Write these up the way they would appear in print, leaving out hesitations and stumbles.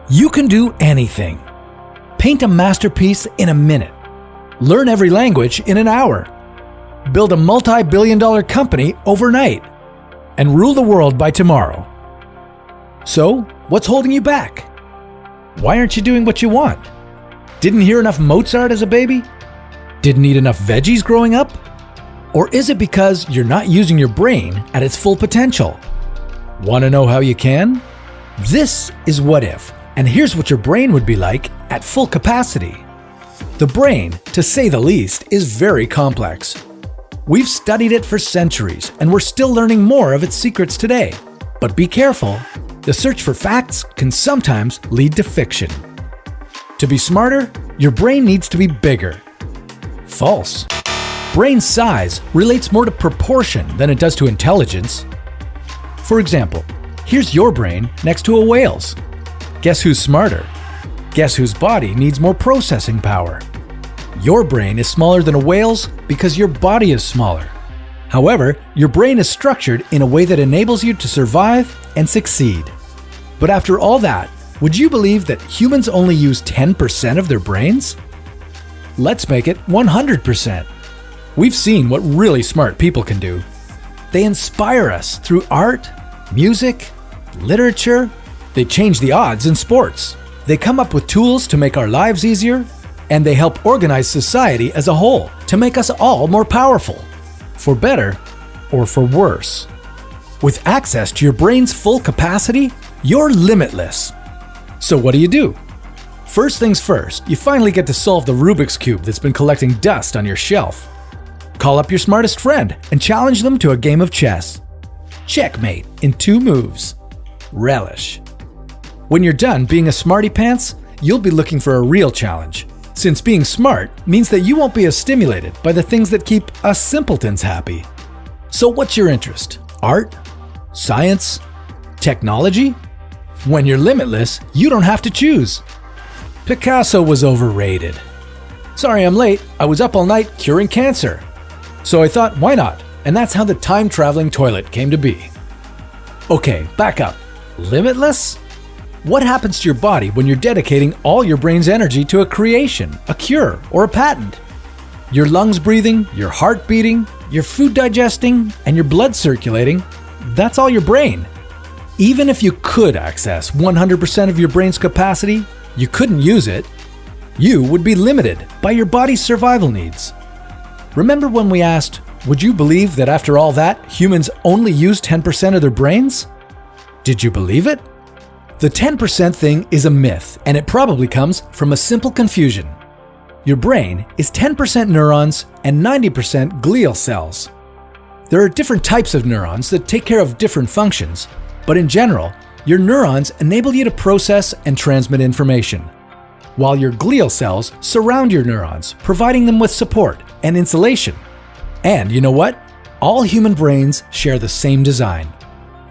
You can do anything. Paint a masterpiece in a minute. Learn every language in an hour. Build a multi-billion-dollar company overnight. And rule the world by tomorrow. So, what's holding you back? Why aren't you doing what you want? Didn't hear enough Mozart as a baby? Didn't eat enough veggies growing up? Or is it because you're not using your brain at its full potential? Want to know how you can? This is What If, and here's what your brain would be like at full capacity. The brain, to say the least, is very complex. We've studied it for centuries, and we're still learning more of its secrets today. But be careful, the search for facts can sometimes lead to fiction. To be smarter, your brain needs to be bigger. False. Brain size relates more to proportion than it does to intelligence. For example, here's your brain next to a whale's. Guess who's smarter? Guess whose body needs more processing power? Your brain is smaller than a whale's because your body is smaller. However, your brain is structured in a way that enables you to survive and succeed. But after all that, would you believe that humans only use 10% of their brains? Let's make it 100%. We've seen what really smart people can do. They inspire us through art, music, literature. They change the odds in sports. They come up with tools to make our lives easier, and they help organize society as a whole to make us all more powerful, for better or for worse. With access to your brain's full capacity, you're limitless. So what do? First things first, you finally get to solve the Rubik's Cube that's been collecting dust on your shelf. Call up your smartest friend and challenge them to a game of chess. Checkmate in 2 moves. Relish. When you're done being a smarty pants, you'll be looking for a real challenge, since being smart means that you won't be as stimulated by the things that keep us simpletons happy. So what's your interest? Art? Science? Technology? When you're limitless, you don't have to choose. Picasso was overrated. Sorry I'm late, I was up all night curing cancer. So I thought, why not? And that's how the time-traveling toilet came to be. Okay, back up. Limitless? What happens to your body when you're dedicating all your brain's energy to a creation, a cure, or a patent? Your lungs breathing, your heart beating, your food digesting, and your blood circulating, that's all your brain. Even if you could access 100% of your brain's capacity, you couldn't use it. You would be limited by your body's survival needs. Remember when we asked, would you believe that after all that, humans only use 10% of their brains? Did you believe it? The 10% thing is a myth, and it probably comes from a simple confusion. Your brain is 10% neurons and 90% glial cells. There are different types of neurons that take care of different functions, but in general, your neurons enable you to process and transmit information, while your glial cells surround your neurons, providing them with support and insulation. And you know what? All human brains share the same design.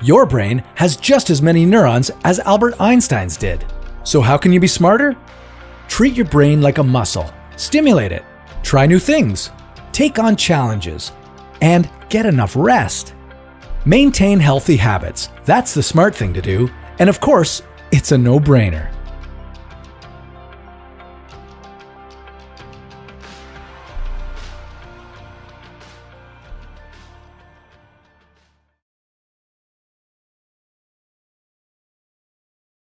Your brain has just as many neurons as Albert Einstein's did. So how can you be smarter? Treat your brain like a muscle. Stimulate it. Try new things. Take on challenges. And get enough rest. Maintain healthy habits. That's the smart thing to do. And of course, it's a no-brainer.